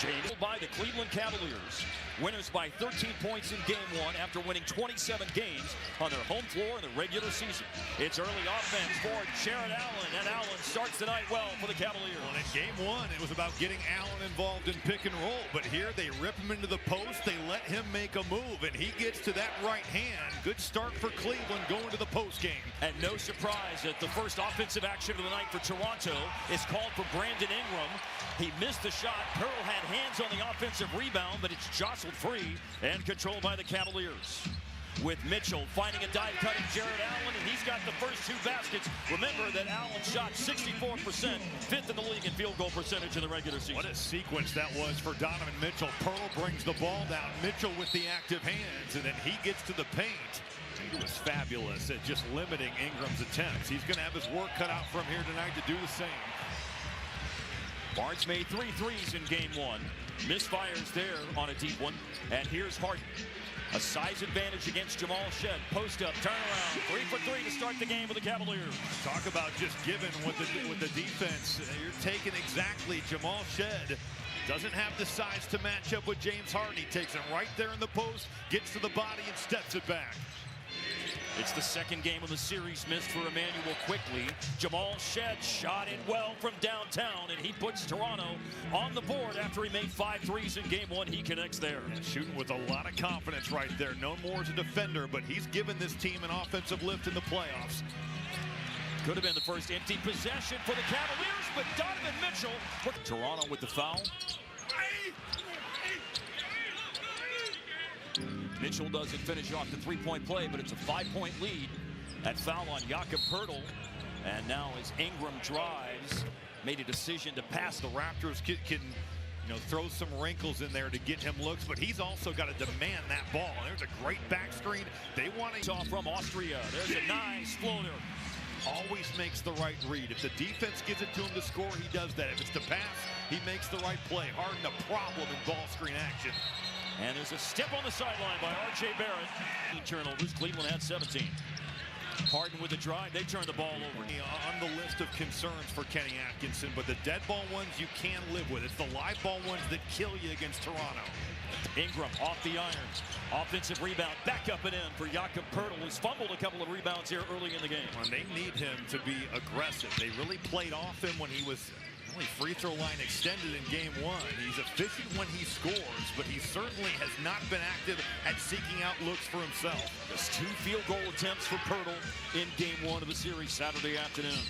Changed by the Cleveland Cavaliers. Winners by 13 points in Game 1 after winning 27 games on their home floor in the regular season. It's early offense for Jared Allen, and Allen starts the night well for the Cavaliers. Well, in Game 1, it was about getting Allen involved in pick and roll, but here they rip him into the post, they let him make a move, and he gets to that right hand. Good start for Cleveland going to the post game. And no surprise that the first offensive action of the night for Toronto is called for Brandon Ingram. He missed the shot. Pearl had hands on the offensive rebound, but it's jostled free and controlled by the Cavaliers. With Mitchell finding a dive-cutting Jared Allen, and he's got the first 2 baskets. Remember that Allen shot 64%, 5th in the league in field goal percentage in the regular season. What a sequence that was for Donovan Mitchell. Pearl brings the ball down. Mitchell with the active hands, and then he gets to the paint. He was fabulous at just limiting Ingram's attempts. He's going to have his work cut out from here tonight to do the same. Barnes made 3 threes in Game 1. Misfires there on a deep one. And here's Harden. A size advantage against Jamal Shed. Post up, turnaround, 3 for 3 to start the game with the Cavaliers. Talk about just giving with the defense. You're taking exactly Jamal Shed. Doesn't have the size to match up with James Harden. He takes it right there in the post, gets to the body, and steps it back. It's the second game of the series missed for Emmanuel quickly. Jamal Shed shot it well from downtown, and he puts Toronto on the board after he made 5 threes in Game 1. He connects there. Shooting with a lot of confidence right there. Known more as a defender, but he's given this team an offensive lift in the playoffs. Could have been the first empty possession for the Cavaliers, but Donovan Mitchell with Toronto with the foul. Mitchell doesn't finish off the 3-point play, but it's a 5-point lead. That foul on Jakob Poeltl. And now as Ingram drives, made a decision to pass. The Raptors can throw some wrinkles in there to get him looks, but he's also got to demand that ball. There's a great back screen. They want to off from Austria. There's a nice floater. Always makes the right read. If the defense gives it to him to score, he does that. If it's to pass, he makes the right play. Harden a problem in ball screen action. And there's a step on the sideline by R.J. Barrett. Turnovers. Cleveland had 17. Harden with the drive. They turn the ball over. On the list of concerns for Kenny Atkinson, but the dead ball ones you can live with. It's the live ball ones that kill you against Toronto. Ingram off the iron. Offensive rebound. Back up and in for Jakob Poeltl, who's fumbled a couple of rebounds here early in the game. And they need him to be aggressive. They really played off him when he was only free throw line extended in Game 1. He's efficient when he scores, but he certainly has not been active at seeking out looks for himself. Just 2 field goal attempts for Poeltl in Game 1 of the series Saturday afternoon.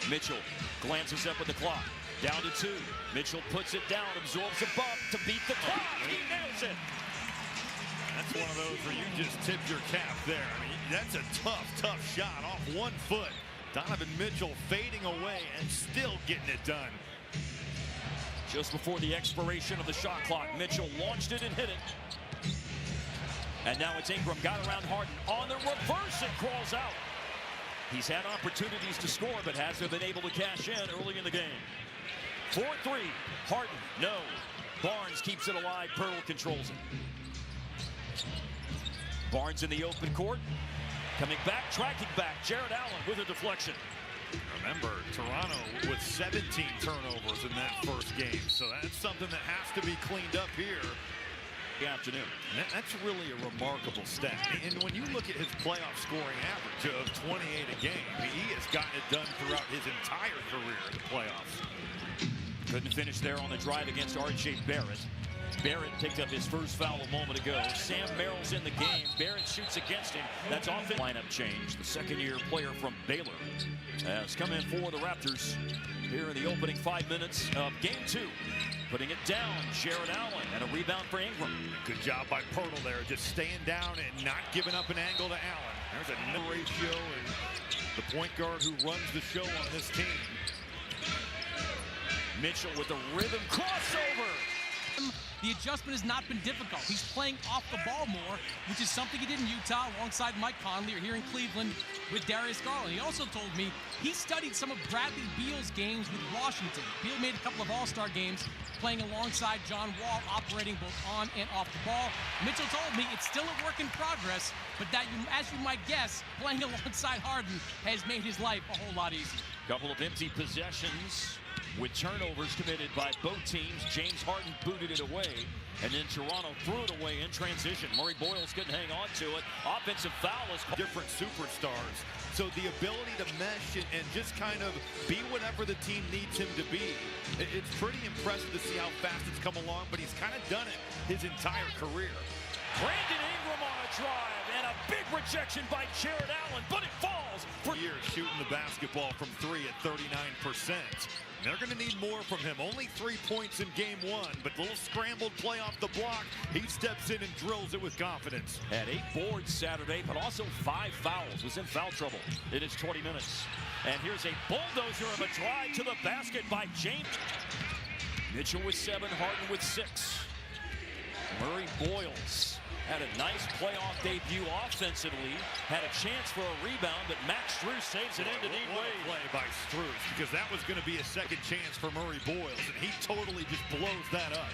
Mitchell glances up at the clock. Down to 2. Mitchell puts it down, absorbs a bump to beat the clock. He nails it. That's one of those where you just tip your cap there. I mean, that's a tough shot off 1 foot. Donovan Mitchell fading away and still getting it done. Just before the expiration of the shot clock, Mitchell launched it and hit it. And now it's Ingram, got around Harden. On the reverse, it crawls out. He's had opportunities to score, but hasn't been able to cash in early in the game. 4-3, Harden, no. Barnes keeps it alive, Poeltl controls it. Barnes in the open court. Coming back, tracking back, Jared Allen with a deflection. Remember, Toronto with 17 turnovers in that first game, so that's something that has to be cleaned up here. Good afternoon. That's really a remarkable stat. And when you look at his playoff scoring average of 28 a game, he has gotten it done throughout his entire career in the playoffs. Couldn't finish there on the drive against R.J. Barrett. Barrett picked up his first foul a moment ago. Sam Merrill's in the game. Barrett shoots against him. That's off the lineup change. The second-year player from Baylor has come in for the Raptors here in the opening 5 minutes of Game 2. Putting it down, Jared Allen, and a rebound for Ingram. Good job by Poeltl there, just staying down and not giving up an angle to Allen. There's a no ratio, and the point guard who runs the show on this team. Mitchell with the rhythm crossover. The adjustment has not been difficult. He's playing off the ball more, which is something he did in Utah alongside Mike Conley, or here in Cleveland with Darius Garland. He also told me he studied some of Bradley Beal's games with Washington. Beal made a couple of all-star games playing alongside John Wall, operating both on and off the ball. Mitchell told me it's still a work in progress, but that, as you might guess, playing alongside Harden has made his life a whole lot easier. Couple of empty possessions with turnovers committed by both teams. James Harden booted it away, and then Toronto threw it away in transition. Murray Boyles couldn't hang on to it. Offensive foul is called. Different superstars. So the ability to mesh and just kind of be whatever the team needs him to be. It's pretty impressive to see how fast it's come along, but he's kind of done it his entire career. Brandon Ingram on a drive, and a big rejection by Jared Allen, but it falls. For years shooting the basketball from three at 39%. They're going to need more from him. Only 3 points in game one, but a little scrambled play off the block. He steps in and drills it with confidence. Had 8 boards Saturday, but also 5 fouls. Was in foul trouble in his 20 minutes. And here's a bulldozer of a drive to the basket by James. Mitchell with 7, Harden with 6. Murray Boyles had a nice playoff debut offensively, had a chance for a rebound, but Max Strus saves it in to Dean Wade. Play by Strus, because that was going to be a second chance for Murray Boyles, and he totally just blows that up.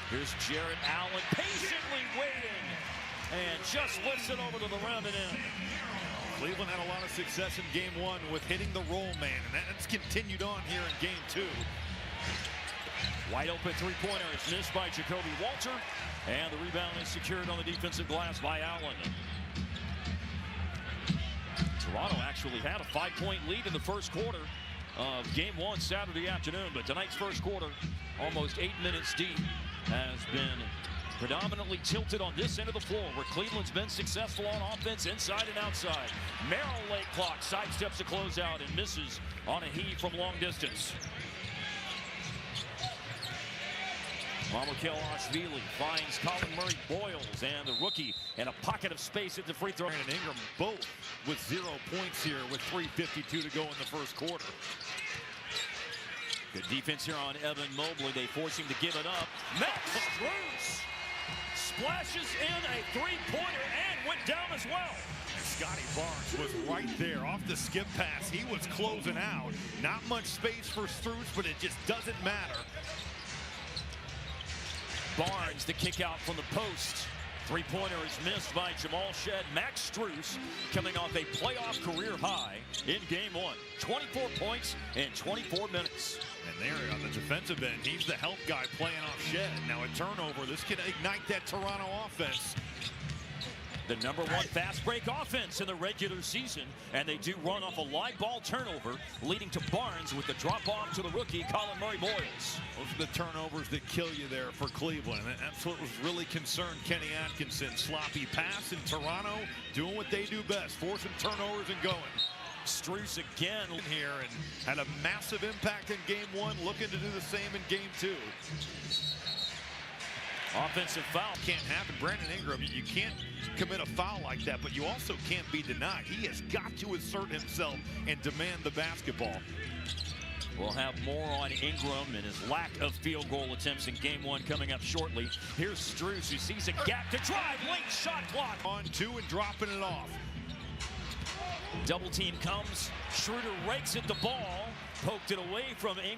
Here's Jared Allen patiently waiting, and just lifts it over to the rim and in. Cleveland had a lot of success in game one with hitting the roll man, and that's continued on here in game two. Wide open three-pointer is missed by Jacoby Walter, and the rebound is secured on the defensive glass by Allen. Toronto actually had a 5-point lead in the first quarter of game one Saturday afternoon, but tonight's first quarter, almost 8 minutes deep, has been predominantly tilted on this end of the floor, where Cleveland's been successful on offense inside and outside. Merrill late clock sidesteps a closeout and misses on a heave from long distance. Mamukelashvili finds Colin Murray Boyles, and the rookie in a pocket of space at the free throw. And Ingram both with 0 points here with 3:52 to go in the first quarter. Good defense here on Evan Mobley. They force him to give it up. Max Strus splashes in a three-pointer and went down as well. Scotty Barnes was right there off the skip pass. He was closing out. Not much space for Strus, but it just doesn't matter. Barnes, the kick out from the post. Three-pointer is missed by Jamal Shead. Max Strus coming off a playoff career high in game one. 24 points in 24 minutes. And there on the defensive end, he's the help guy playing off Shead. Now a turnover. This can ignite that Toronto offense. The #1 fast break offense in the regular season, and they do run off a live ball turnover, leading to Barnes with the drop off to the rookie Colin Murray Boyles. Those are the turnovers that kill you there for Cleveland. And that's what was really concerned Kenny Atkinson. Sloppy pass in Toronto, doing what they do best, forcing turnovers and going. Strus again Here and had a massive impact in game one, looking to do the same in game two. Offensive foul. Can't happen. Brandon Ingram, you can't commit a foul like that, but you also can't be denied. He has got to assert himself and demand the basketball. We'll have more on Ingram and his lack of field goal attempts in game one coming up shortly. Here's Strus, who sees a gap to drive. Late shot clock. On two and dropping it off. Double team comes. Schroeder rakes at the ball. Poked it away from Ingram.